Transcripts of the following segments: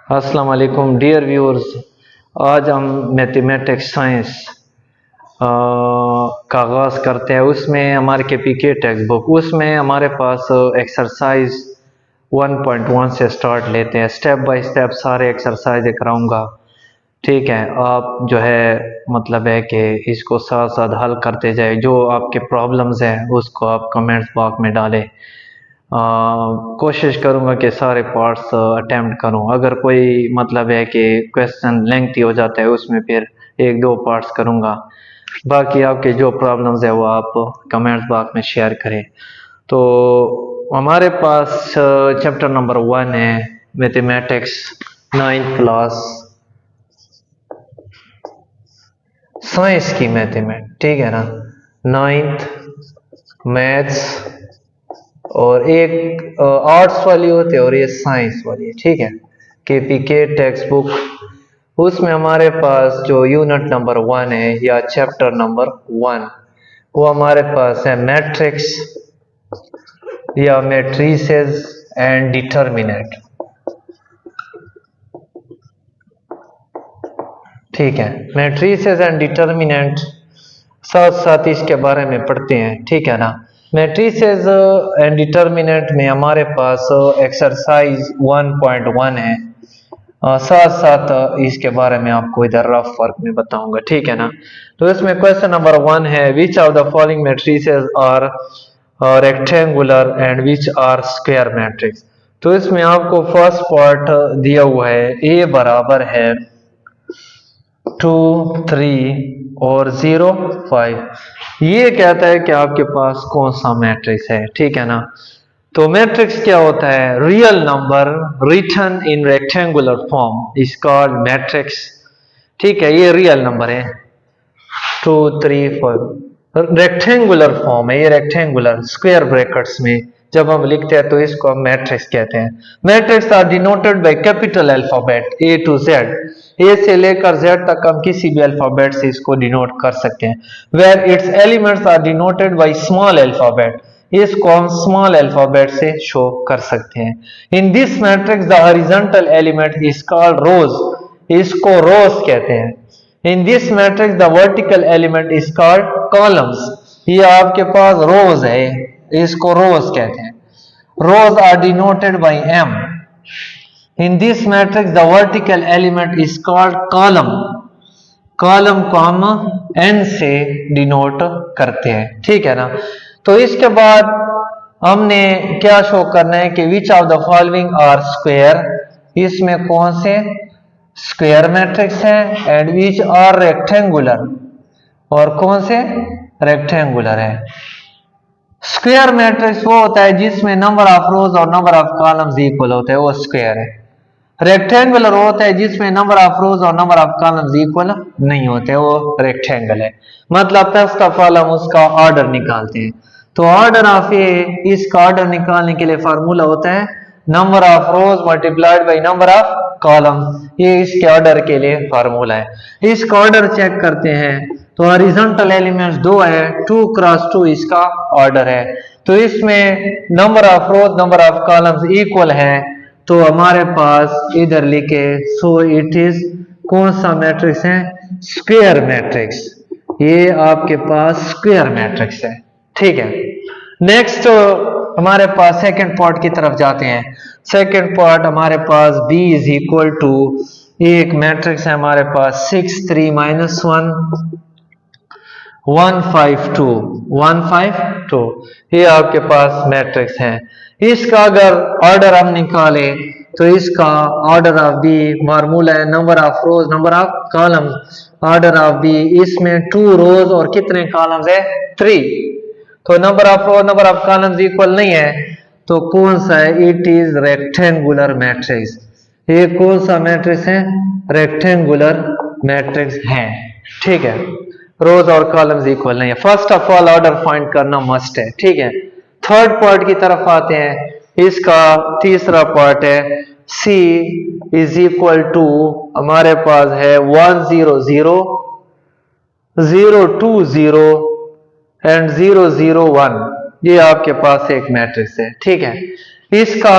अस्सलाम वालेकुम dear viewers. आज हम मैथमेटिक्स साइंस का आगाज़ करते हैं। उसमें हमारे KPK टेक्स्ट बुक, उसमें हमारे पास एक्सरसाइज 1.1 से स्टार्ट लेते हैं। स्टेप बाय स्टेप सारे एक्सरसाइज कराऊंगा, ठीक है। आप जो है मतलब है कि इसको साथ साथ हल करते जाए। जो आपके प्रॉब्लम्स हैं उसको आप कमेंट्स बॉक्स में डालें। कोशिश करूँगा कि सारे पार्ट्स अटेम्प्ट करूँ। अगर कोई मतलब है कि क्वेश्चन लेंथी हो जाता है उसमें फिर एक दो पार्ट्स करूँगा। बाकी आपके जो प्रॉब्लम्स है वो आप कमेंट्स बॉक्स में शेयर करें। तो हमारे पास चैप्टर नंबर 1 है मैथमेटिक्स 9th क्लास साइंस की मैथमेटिक्स, ठीक है ना। 9th मैथ्स और एक आर्ट्स वाली होती है और ये साइंस वाली है, ठीक है। KPK टेक्स्ट बुक, उसमें हमारे पास जो यूनिट नंबर 1 है या चैप्टर नंबर 1 वो हमारे पास है मैट्रिक्स या मैट्रिसेस एंड डिटर्मिनेंट, ठीक है। मैट्रिसेस एंड डिटर्मिनेंट साथ साथ इसके बारे में पढ़ते हैं, ठीक है ना। मैट्रिसेस एंड डिटर्मिनेंट में हमारे पास एक्सरसाइज 1.1 है। साथ साथ इसके बारे में आपको इधर रफ वर्क में बताऊंगा, ठीक है ना। तो इसमें क्वेश्चन नंबर 1 है which of the following matrices are rectangular and which are square matrix. तो इसमें आपको फर्स्ट पार्ट दिया हुआ है A बराबर है 2, 3 और 0, 5। ये कहता है कि आपके पास कौन सा मैट्रिक्स है, ठीक है ना। तो मैट्रिक्स क्या होता है? Real number written in rectangular form is called matrix, ठीक है। ये रियल नंबर है 2, 3, 4, रेक्टेंगुलर फॉर्म है ये, रेक्टेंगुलर स्क्वायर ब्रैकेट्स में जब हम लिखते हैं तो इसको हम मैट्रिक्स कहते हैं। Matrix are denoted by capital alphabet A to Z, A से लेकर जेड तक हम किसी भी अल्फाबेट से इसको डिनोट कर सकते हैं। Where its elements are denoted by small alphabet, इसको हम स्मॉल अल्फाबेट से शो कर सकते हैं। In this matrix the horizontal element is called rows, इसको रोज कहते हैं। In this matrix the vertical element is called columns, ये आपके पास रोज है, इसको रोज कहते हैं। Rows are denoted by M। In this matrix the vertical element is called column, column को हम N से डिनोट करते हैं, ठीक है ना। तो इसके बाद हमने क्या शो करना है कि which of the following are square, इसमें कौन से स्क्वायर मैट्रिक्स है, एंड विच आर रेक्टेंगुलर, और कौन से रेक्टेंगुलर है। स्क्वायर मैट्रिक्स वो होता है जिसमें नंबर ऑफ रोज और नंबर ऑफ कॉलम्स इक्वल होते हैं, वो स्क्वायर है। रेक्टेंगुलर होता है जिसमें नंबर ऑफ रोज और नंबर ऑफ कॉलम्स इक्वल नहीं होते, वो रेक्टेंगल है। मतलब फर्स्ट ऑफ ऑल हम उसका ऑर्डर निकालते हैं। तो ऑर्डर ऑफ ए, इसका ऑर्डर निकालने के लिए फार्मूला होता है number of rows multiplied by number of column, ये इसके ऑर्डर के लिए फार्मूला है। इसका ऑर्डर चेक करते हैं तो हॉरिजॉन्टल एलिमेंट्स 2 है, 2 क्रॉस 2 इसका ऑर्डर है। तो इसमें number of rows number of columns equal है, तो हमारे पास इधर लिखे सो इट इज कौन सा मैट्रिक्स है, स्क्वायर मैट्रिक्स। ये आपके पास स्क्वायर मैट्रिक्स है, ठीक है। नेक्स्ट हमारे पास सेकंड पार्ट की तरफ जाते हैं। सेकंड पार्ट हमारे पास B इज इक्वल टू, एक मैट्रिक्स है हमारे पास 6, 3, -1, 1, 5, 2, 1, 5, 2, ये आपके पास मैट्रिक्स है। इसका अगर ऑर्डर हम निकाले तो इसका ऑर्डर ऑफ बी फार्मूला है number of rows number of columns, order of B, इसमें 2 रोज और कितने कॉलम्स है 3। तो number of rows number of columns equal नहीं है, तो कौन सा है, इट इज रेक्टेंगुलर मैट्रिक्स। ये कौन सा मैट्रिक्स है, रेक्टेंगुलर मैट्रिक्स है, ठीक है। रोज और कॉलम्स इक्वल नहीं है। First of all order find करना मस्ट है, ठीक है। थर्ड पार्ट की तरफ आते हैं। इसका तीसरा पार्ट है C इज इक्वल टू, हमारे पास है 1, 0, 0, 0, 2, 0 एंड 0, 0, 1, ये आपके पास एक मैट्रिक्स है, ठीक है। इसका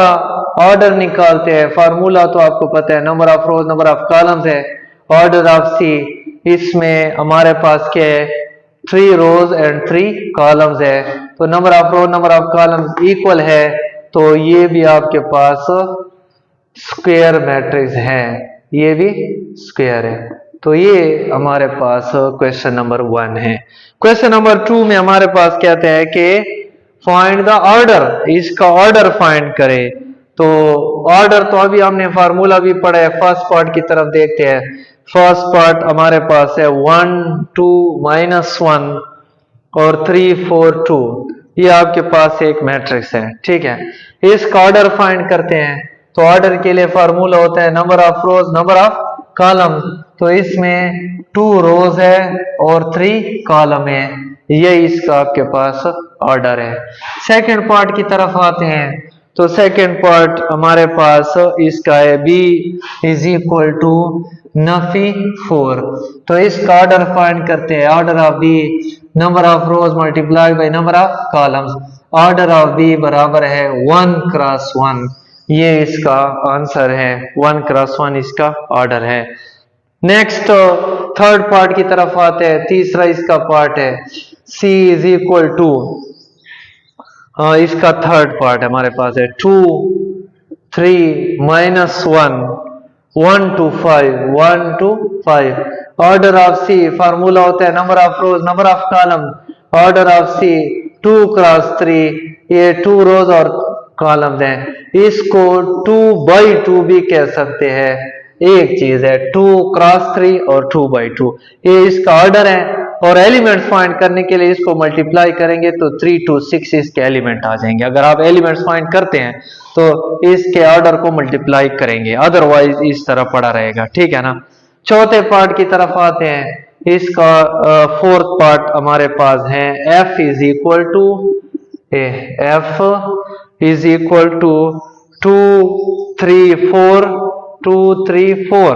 ऑर्डर निकालते हैं। फार्मूला तो आपको पता है, number of rows number of columns है। ऑर्डर ऑफ सी, इसमें हमारे पास क्या है, 3 रोज एंड 3 कॉलम्स है। तो number of rows number of columns equal है, तो ये भी आपके पास स्क्वायर मैट्रिक्स है, ये भी स्क्वायर है। तो ये हमारे पास क्वेश्चन नंबर 1 है। क्वेश्चन नंबर 2 में हमारे पास कहते हैं कि फाइंड द ऑर्डर, इसका ऑर्डर फाइंड करें। तो ऑर्डर तो अभी हमने फार्मूला भी पढ़ा है। फर्स्ट पार्ट की तरफ देखते हैं। फर्स्ट पार्ट हमारे पास है 1 2 -1 और 3 4 2। ये आपके पास एक मैट्रिक्स है, ठीक है। इसका ऑर्डर फाइंड करते हैं। तो ऑर्डर के लिए फार्मूला होता है number of rows number of column. तो इसमें 2 रोज है और 3 कॉलम है, ये इसका आपके पास ऑर्डर है। सेकंड पार्ट की तरफ आते हैं। तो सेकंड पार्ट हमारे पास इसका है बी इज इक्वल टू नफी 4। तो इसका ऑर्डर फाइंड करते हैं। Order of B number of rows multiplied by number of columns. Order of B बराबर है 1 क्रॉस 1, ये इसका आंसर है। 1 क्रॉस 1 इसका ऑर्डर है। नेक्स्ट थर्ड पार्ट की तरफ आते हैं। तीसरा इसका पार्ट है C इज इक्वल टू, इसका थर्ड पार्ट हमारे पास है 2 3 -1 1 to 5 1 to 5। Order of C formula होता है number of rows number of column. Order of C 2 cross 3, ये 2 रोज और कॉलम्स हैं। इसको 2 by 2 भी कह सकते हैं, एक चीज है 2 क्रॉस 3 और 2 by 2, ये इसका ऑर्डर है। और एलिमेंट्स फाइंड करने के लिए इसको मल्टीप्लाई करेंगे तो 3 to 6 इसके एलिमेंट आ जाएंगे। अगर आप एलिमेंट्स फाइंड करते हैं तो इसके ऑर्डर को मल्टीप्लाई करेंगे, अदरवाइज इस तरह पड़ा रहेगा, ठीक है ना। चौथे पार्ट की तरफ आते हैं। इसका फोर्थ पार्ट हमारे पास है f is equal to 2 3 4 2 3 4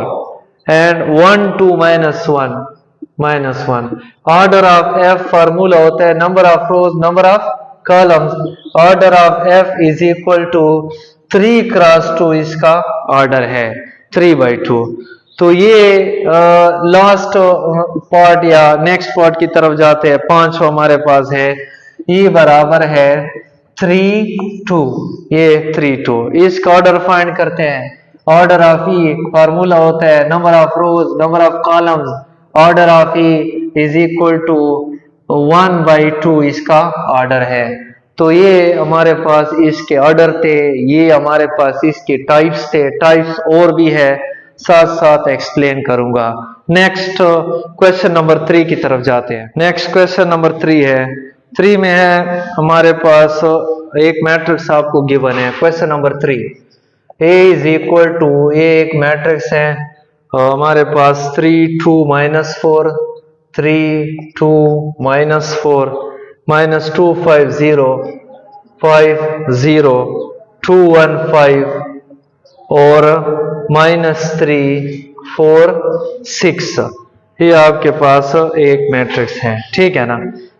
and 1 2 -1। Order of f formula होता है number of rows number of columns. Order of f is equal to 3 cross 2 इसका ऑर्डर है 3 by 2। तो ये लास्ट पार्ट या नेक्स्ट पार्ट की तरफ जाते हैं। 5 हमारे पास है, ये बराबर है 3 2, ये 3 2। इसका ऑर्डर फाइंड करते हैं। ऑर्डर ऑफ ई फार्मूला होता है number of rows number of columns. Order of E is equal to 1 by 2 इसका ऑर्डर है। तो ये हमारे पास इसके ऑर्डर थे, ये हमारे पास इसके टाइप्स थे। टाइप्स और भी है, साथ साथ एक्सप्लेन करूंगा। नेक्स्ट क्वेश्चन नंबर 3 की तरफ जाते हैं। नेक्स्ट क्वेश्चन नंबर 3 है। 3 में है हमारे पास एक मैट्रिक्स आपको गिवन है। Question number 3, A is equal to, ये एक मैट्रिक्स है हमारे पास 3 2 -4 3 2 -4 -2 5 0 5 0 2 1 5 और -3 4 6, ये आपके पास एक मैट्रिक्स है, ठीक है ना।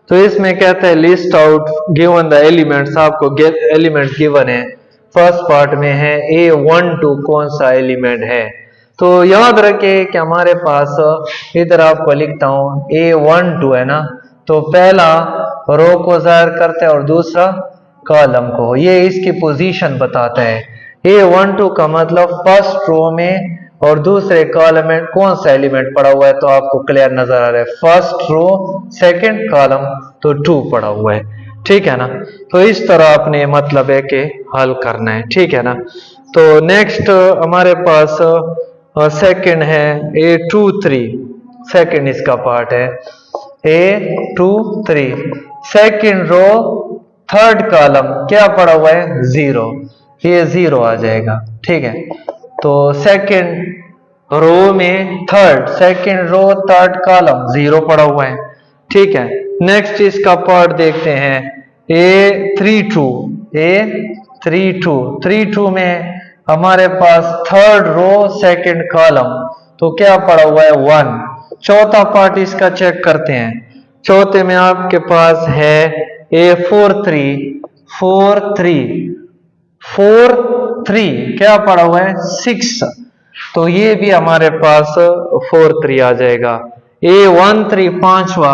तो इसमें कहता है list out given the elements, आपको एलिमेंट्स गिवन है। फर्स्ट पार्ट में है A12 कौन सा एलिमेंट है। तो याद रखें कि हमारे पास इधर आपको लिखता हूं A12 है ना, तो पहला रो को जाहिर करता है और दूसरा कॉलम को, ये इसकी पोजीशन बताता है। A12 का मतलब फर्स्ट रो में और दूसरे कॉलम में कौन सा एलिमेंट पड़ा हुआ है, तो आपको क्लियर नजर आ रहा है फर्स्ट रो सेकंड कॉलम तो 2 पड़ा हुआ है, ठीक है ना। तो इस तरह आपने मतलब है कि हल करना है, ठीक है ना। तो नेक्स्ट हमारे पास सेकंड है A23, सेकंड इसका पार्ट है A23। Second row third column क्या पड़ा हुआ है 0, ये 0 आ जाएगा, ठीक है। तो सेकंड रो में third second row third column 0 पड़ा हुआ है, ठीक है। नेक्स्ट इसका पार्ट देखते हैं A32 में हमारे पास थर्ड रो सेकंड कॉलम तो क्या पड़ा हुआ है 1। चौथा पार्ट इसका चेक करते हैं। चौथे में आपके पास है A43 4 3 क्या पड़ा हुआ है 6, तो ये भी हमारे पास 4 3 आ जाएगा। ए 1 3 पांचवा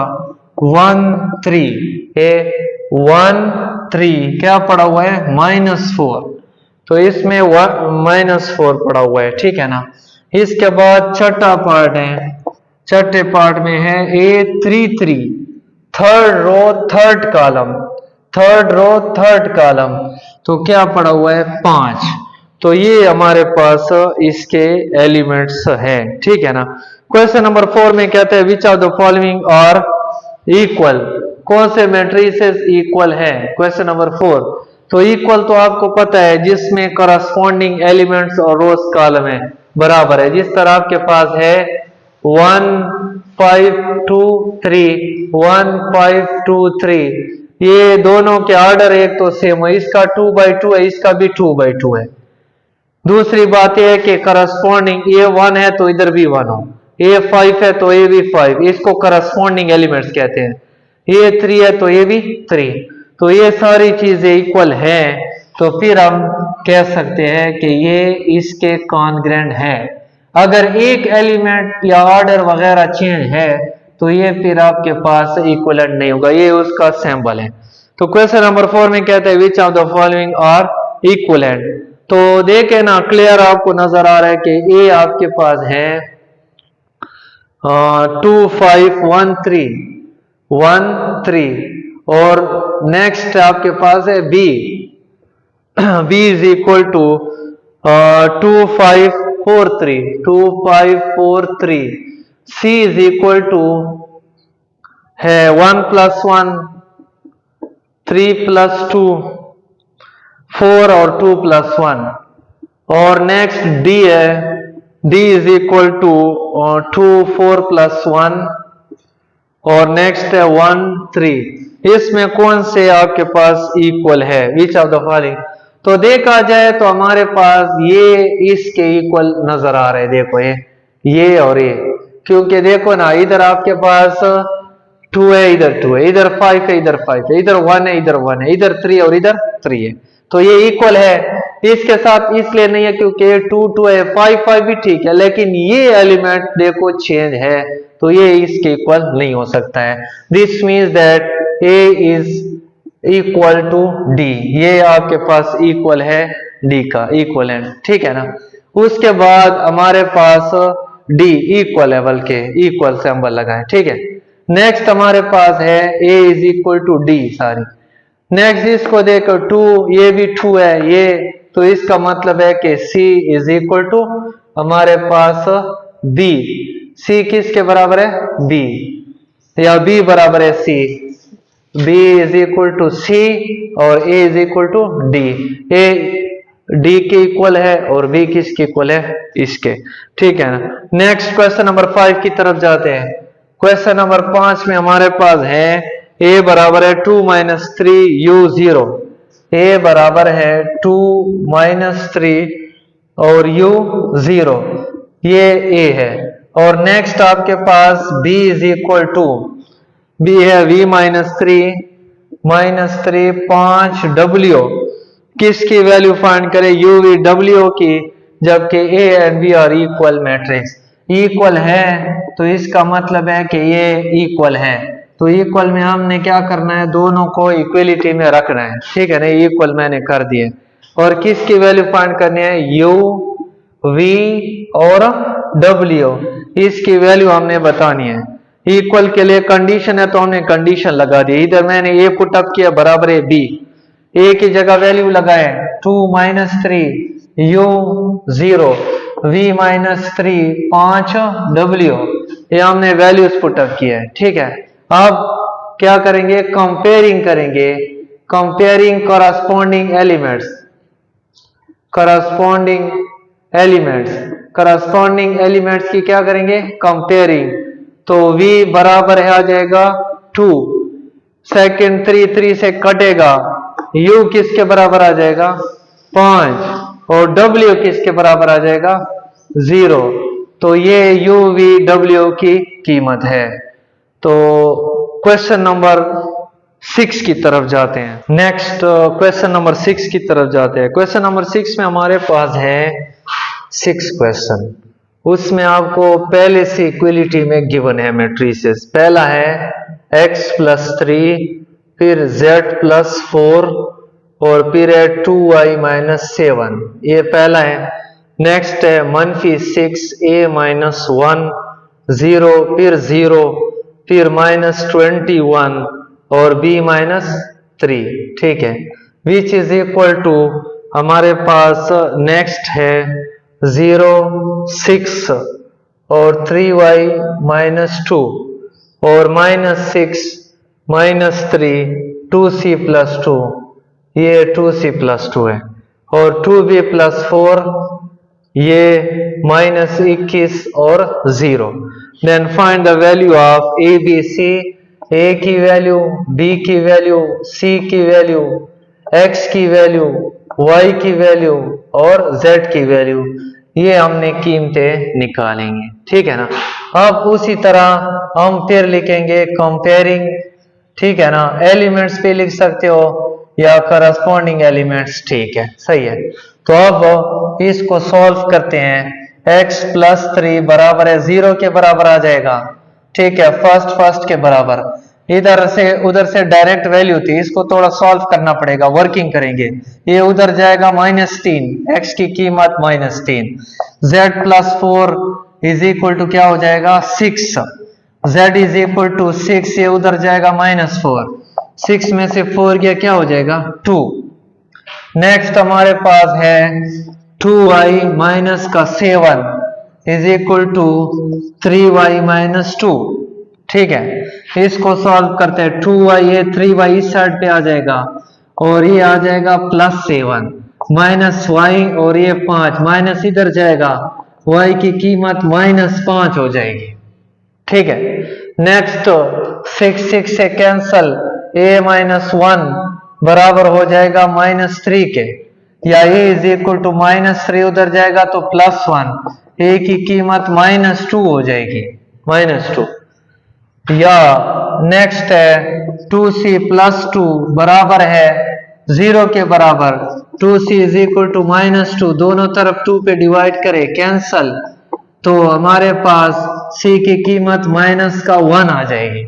1 3, ए 1 3 क्या पड़ा हुआ है -4, तो इसमें -4 पड़ा हुआ है, ठीक है ना। इसके बाद छठा पार्ट है, छठे पार्ट में है A 3 3 third row third column, third row third column, तो क्या पड़ा हुआ है 5, तो ये हमारे पास इसके एलिमेंट्स हैं, ठीक है ना। क्वेश्चन नंबर 4 में कहते हैं which of the following are equal, कौन से मैट्रिसेस इक्वल है, क्वेश्चन नंबर 4। तो इक्वल तो आपको पता है जिसमें करस्पॉन्डिंग एलिमेंट्स और रोज कॉलम है बराबर है, जिस तरह आपके पास है 1 5 2 3 1 5 2 3, ये दोनों के ऑर्डर एक तो सेम है, इसका 2 by 2 है, इसका भी 2 by 2 है। दूसरी बात यह है कि करस्पॉन्डिंग ए 1 है तो इधर भी 1 हो, ए 5 है तो ए भी 5, इसको करस्पॉन्डिंग एलिमेंट्स कहते हैं। ए 3 है तो ए भी 3, तो ये सारी चीजें इक्वल हैं, तो फिर हम कह सकते हैं कि ये इसके कॉन्ग्रेंट है। अगर एक एलिमेंट या ऑर्डर वगैरह चेंज है तो ये फिर आपके पास इक्वलेंट नहीं होगा, ये उसका सैंपल है। तो क्वेश्चन नंबर 4 में कहते हैं which of the following are equivalent, तो देखे ना क्लियर आपको नजर आ रहा है कि ए आपके पास है 2 5 1 3 1 3, और नेक्स्ट आपके पास है B, B is equal to 2 5 4 3 2 5 4 3, C is equal to है 1 + 1 3 + 2 4 और 2 + 1, और नेक्स्ट डी है, डी इज इक्वल टू 2 4 + 1, और नेक्स्ट है 1 3। इसमें कौन से आपके पास इक्वल है विच ऑफ द फॉलोइंग, तो देखा जाए तो हमारे पास ये इसके इक्वल नजर आ रहे हैं, देखो ये और ये, क्योंकि देखो ना इधर आपके पास 2 है, इधर 2 है, इधर 5 है, इधर 5 है, इधर 1 है, इधर 1 है, इधर 3 और इधर 3 है, तो ये इक्वल है। इसके साथ इसलिए नहीं है क्योंकि 2 2 है, 5 5 भी ठीक है, लेकिन ये एलिमेंट देखो चेंज है, तो ये इसके इक्वल नहीं हो सकता है। This means that A is equal to D, ये आपके पास इक्वल है डी का इक्वलेंट, ठीक है ना। उसके बाद हमारे पास डी इक्वल है, बल्कि इक्वल सिंबल लगाएं, ठीक है। नेक्स्ट हमारे पास है ए इज इक्वल टू डी सारी, नेक्स्ट इसको देखो 2, ये भी 2 है ये, तो इसका मतलब है कि C इज इक्वल टू हमारे पास B, C किसके बराबर है B, या B बराबर है C, B is equal to C और A is equal to D, A D के इक्वल है और B किसके इक्वल है इसके, ठीक है ना। नेक्स्ट क्वेश्चन नंबर 5 की तरफ जाते हैं। क्वेश्चन नंबर 5 में हमारे पास है a बराबर है 2 - 3 u 0, a बराबर है 2 - 3 और u 0, ये a है। और नेक्स्ट आपके पास b is equal to, b है v - 3 5 w, किसकी वैल्यू फाइंड करें u v w की, जबकि a and b are equal matrix, equal है तो इसका मतलब है कि ये इक्वल है, तो इक्वल में हमने क्या करना है, दोनों को इक्वलिटी में रखना है, ठीक है ना। इक्वल मैंने कर दिए, और किसकी वैल्यू फाइंड करनी है u v और w, इसकी वैल्यू हमने बतानी है। इक्वल के लिए कंडीशन है तो हमने कंडीशन लगा दी, इधर मैंने a पुट अप किया बराबर है b, a की जगह वैल्यू लगाए 2 - 3 u 0 v - 3 5 w, ये हमने वैल्यूज पुट अप किया है, ठीक है। अब क्या करेंगे, कंपेयरिंग करेंगे, comparing corresponding elements, corresponding elements की क्या करेंगे कंपेयरिंग, तो v बराबर है आ जाएगा 2, सेकंड 3 से कटेगा, u किसके बराबर आ जाएगा 5 और w किसके बराबर आ जाएगा 0, तो ये u v w की कीमत है। तो क्वेश्चन नंबर 6 की तरफ जाते हैं। नेक्स्ट क्वेश्चन नंबर 6 की तरफ जाते हैं। क्वेश्चन नंबर 6 में हमारे पास है 6 क्वेश्चन। उसमें आपको पहले से इक्वलिटी में गिवन है मैट्रिसेस। पहला है x+3, फिर z+4 और फिर है 2y-7, ये पहला है। नेक्स्ट है -6 a-1 0 फिर 0 फिर -21 और b-3, ठीक है, विच इज इक्वल टू हमारे पास नेक्स्ट है 0 6 और 3y-2 और -6 -3 2c+2, ये 2c+2 है, और 2b+4 ये -21 और 0। Then find the value of A B C, A की वैल्यू, बी की वैल्यू, सी की वैल्यू, एक्स की वैल्यू, वाई की वैल्यू और जेड की वैल्यू, ये हमने कीमतें निकालेंगे, ठीक है ना। अब उसी तरह हम फिर लिखेंगे कंपेयरिंग, ठीक है ना। एलिमेंट्स पे लिख सकते हो या करस्पॉन्डिंग एलिमेंट्स, ठीक है, सही है। तो अब इसको सॉल्व करते हैं। x+3 बराबर है 0 के बराबर आ जाएगा, ठीक है, फर्स्ट के बराबर। इधर से उधर से डायरेक्ट वैल्यू थी, इसको थोड़ा सॉल्व करना पड़ेगा, वर्किंग करेंगे। ये उधर जाएगा -3, x की कीमत -3, z+4 इज इक्वल टू क्या हो जाएगा 6, z इज इक्वल टू 6, ये उधर जाएगा -4, 6 में से 4 गया क्या हो जाएगा 2। नेक्स्ट हमारे पास है 2y-7 is equal to 3y-2, ठीक है। इसको सॉल्व करते हैं। 2y, ये 3y इस साइड पे आ जाएगा और ये आ जाएगा +7, -y और ये 5 माइनस इधर जाएगा, y की कीमत -5 हो जाएगी, ठीक है। नेक्स्ट 6 से कैंसल, a-1 बराबर हो जाएगा -3 के, या a इज इक्वल टू -3 उधर जाएगा तो +1, a की कीमत -2 हो जाएगी, -2। या नेक्स्ट है 2c+2 बराबर है 0 के बराबर, 2c इज इक्वल टू -2, दोनों तरफ 2 पे डिवाइड करें, कैंसल, तो हमारे पास c की कीमत -1 आ जाएगी,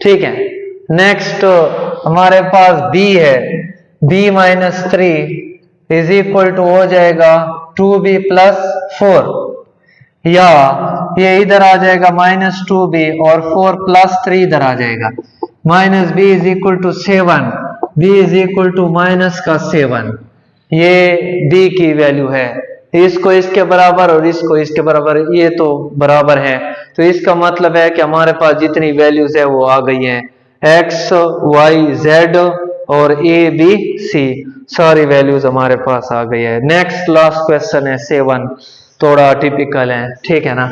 ठीक है। नेक्स्ट हमारे पास b है, b-3 इज इक्वल टू हो जाएगा 2b+4, या ये इधर आ जाएगा -2b और 4+3 इधर आ जाएगा, -b is equal to 7, b is equal to -7, ये b की वैल्यू है। इसको इसके बराबर और इसको इसके बराबर, ये तो बराबर है, तो इसका मतलब है कि हमारे पास जितनी वैल्यूज है वो आ गई हैं, x, y, z और a, b, c, सारी वैल्यूज हमारे पास आ गई है। नेक्स्ट लास्ट क्वेश्चन है 7, थोड़ा टिपिकल है, ठीक है ना।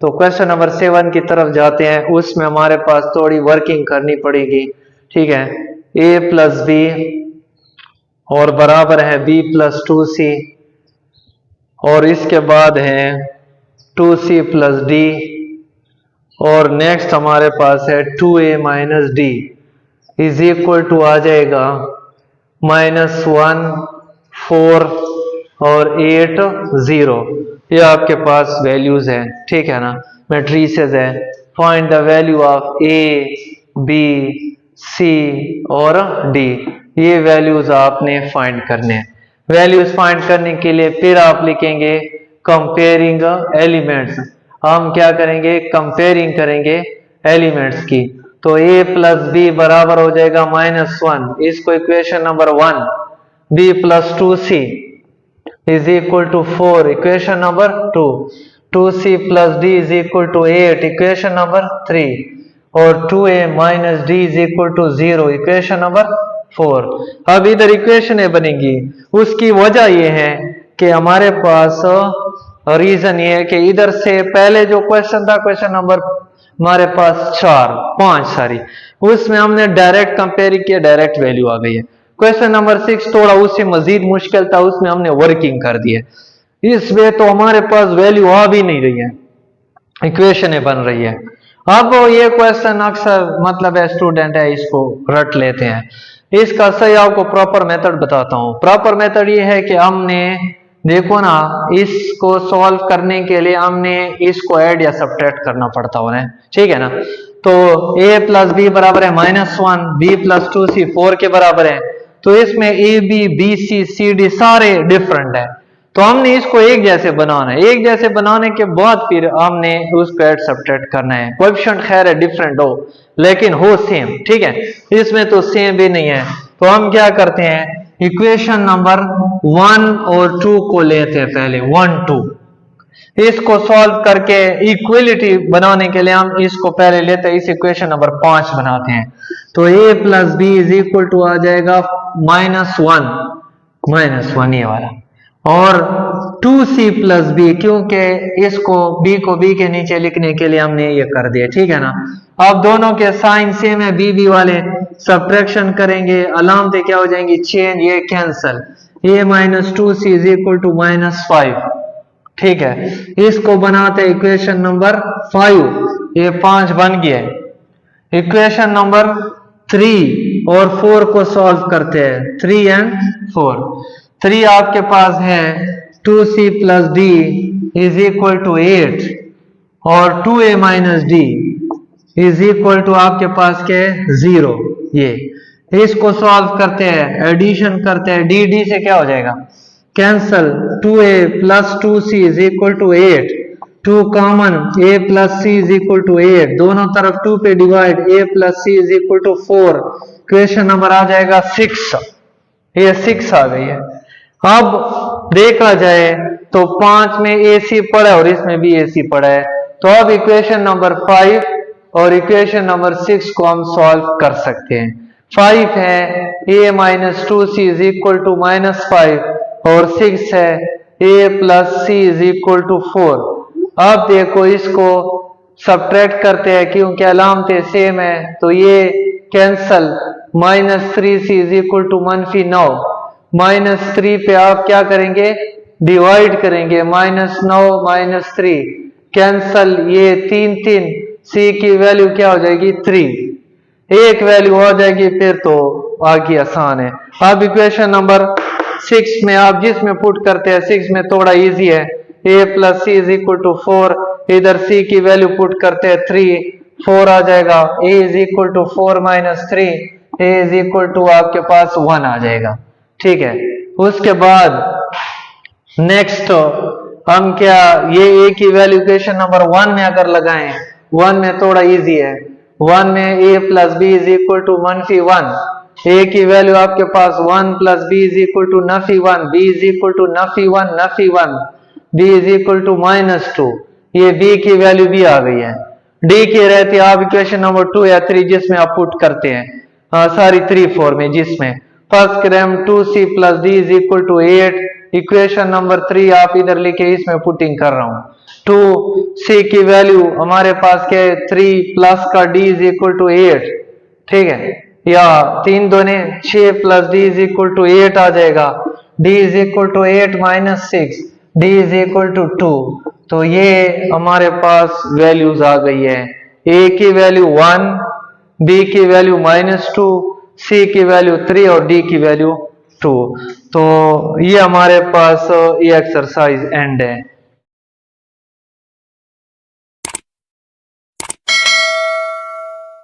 तो क्वेश्चन नंबर 7 की तरफ जाते हैं। उसमें हमारे पास थोड़ी वर्किंग करनी पड़ेगी, ठीक है। a+b और बराबर है b+2c और इसके बाद है 2c+d और नेक्स्ट हमारे पास है 2a-d इज इक्वल टू आ जाएगा -1 4 और 8 0। ये आपके पास वैल्यूज है, ठीक है ना, मैट्रिसेस है। Find the value of a, b, c और d, ये वैल्यूज आपने फाइंड करने हैं। वैल्यूज फाइंड करने के लिए फिर आप लिखेंगे कंपेयरिंग एलिमेंट्स। हम क्या करेंगे, कंपेयरिंग करेंगे एलिमेंट्स की। तो a+b बराबर हो जाएगा -1, इसको equation number 1, b+2c is equal to 4 equation number 2, 2c+d is equal to 8 equation number 3 और 2a-d is equal to 0 equation number 4। अब इधर इक्वेशन बनेगी, उसकी वजह यह है कि हमारे पास रीजन ये है कि इधर से पहले जो क्वेश्चन था, क्वेश्चन नंबर हमारे पास 4 5 सारी, उसमें हमने डायरेक्ट कंपेयर किया, डायरेक्ट वैल्यू आ गई है। क्वेश्चन नंबर 6 थोड़ा उससे मजीद मुश्किल था, उसमें हमने वर्किंग कर दी है। इसमें तो हमारे पास वैल्यू आ भी नहीं रही है, इक्वेशन बन रही है। अब ये क्वेश्चन अक्सर मतलब है स्टूडेंट है इसको रट लेते हैं। इसका सही आपको प्रॉपर मेथड बताता हूँ। प्रॉपर मेथड ये है कि हमने देखो ना, इसको सॉल्व करने के लिए हमने इसको ऐड या सब्ट्रैक्ट करना पड़ता है, ठीक है ना। तो a प्लस बी बराबर है -1, b प्लस 2c 4 के बराबर है। तो इसमें A B B C C D सारे डिफरेंट है, तो हमने इसको एक जैसे बनाना है। एक जैसे बनाने के बाद फिर हमने उसको ऐड सब्ट्रैक्ट करना है। कोएफिशिएंट खैर है डिफरेंट हो लेकिन हो सेम, ठीक है। इसमें तो सेम भी नहीं है, तो हम क्या करते हैं, इक्वेशन नंबर 1 और 2 को लेते हैं पहले, 1 2। इसको सॉल्व करके इक्वलिटी बनाने के लिए हम इसको पहले लेते हैं, इस इक्वेशन नंबर 5 बनाते हैं। तो a plus B is equal to आ जाएगा -1 ये वाला, और 2c प्लस बी, क्योंकि इसको b को b के नीचे लिखने के लिए हमने ये कर दिया, ठीक है ना। अब दोनों के साइन सेम है, b वाले सब्ट्रैक्शन करेंगे, अलामतें क्या हो जाएंगी, चेंज, ये cancel, a minus 2c is equal to -5, ठीक है। इसको बनाते हैं इक्वेशन नंबर 5, ये 5 बन गया है। इक्वेशन नंबर 3 और 4 को सॉल्व करते हैं, 3 एंड 4। 3 आपके पास है 2c plus d is equal to 8, और 2a minus d is equal to आपके पास क्या है, 0। ये इसको सॉल्व करते हैं, एडिशन करते हैं, dd से क्या हो जाएगा, cancel, 2a plus 2c is equal to 8, 2 common, a plus c is equal to 8, दोनों तरफ 2 पे divide, a plus c is equal to 4। Question number आ जाएगा 6, ये 6 आ गई है। अब देखा जाए तो 5 में ac पड़ा है और इसमें भी ac पड़ा है, तो अब इक्वेशन नंबर 5 और इक्वेशन नंबर 6 को हम सॉल्व कर सकते हैं। 5 है a minus 2c is equal to -5, और 6 है a plus C is equal to 4। अब देखो इसको सब्ट्रैक्ट करते हैं, क्योंकि अलामतें सेम है, तो ये cancel, -3c is equal to -9, -3 पे आप क्या करेंगे, डिवाइड करेंगे, -9 -3 कैंसल, ये 3 3, c की वैल्यू क्या हो जाएगी, 3, एक वैल्यू आ जाएगी, फिर तो आगे आसान है। अब इक्वेशन नंबर 6 में आप जिसमें पुट करते हैं, 6 में थोड़ा इजी है, a plus C is equal to 4, इधर c की वैल्यू पुट करते हैं 3, 4 आ जाएगा, a is equal to 4 minus 3, a is equal to आपके पास 1 आ जाएगा, ठीक है। उसके बाद नेक्स्ट हम क्या, ये a की वैल्यू इक्वेशन नंबर 1 में अगर लगाएं, 1 में थोड़ा इजी है, 1 में a plus B is equal to -1, a की वैल्यू आपके पास 1 plus B is equal to -1, b is equal to -1, b is equal to -2, ये b की वैल्यू भी आ गई है। d की रहती है आप इक्वेशन नंबर 2 या 3 जिसमें आप पुट करते हैं, सारी 3 4 में, जिसमें फर्स्ट क्रम 2c plus d is equal to 8, equation number 3 आप इधर लिखे, इसमें पुटिंग कर रहा हूं। 2c की वैल्यू हमारे पास क्या है, 3 प्लस का d इज इक्वल टू 8, ठीक है, या 3 दूने 6 plus d is equal to 8 आ जाएगा, d is equal to 8 minus 6, d is equal to 2। तो ये हमारे पास वैल्यूज आ गई है, a की वैल्यू 1, b की वैल्यू -2, c की वैल्यू 3 और d की वैल्यू 2। तो ये हमारे पास ये एक्सरसाइज एंड है।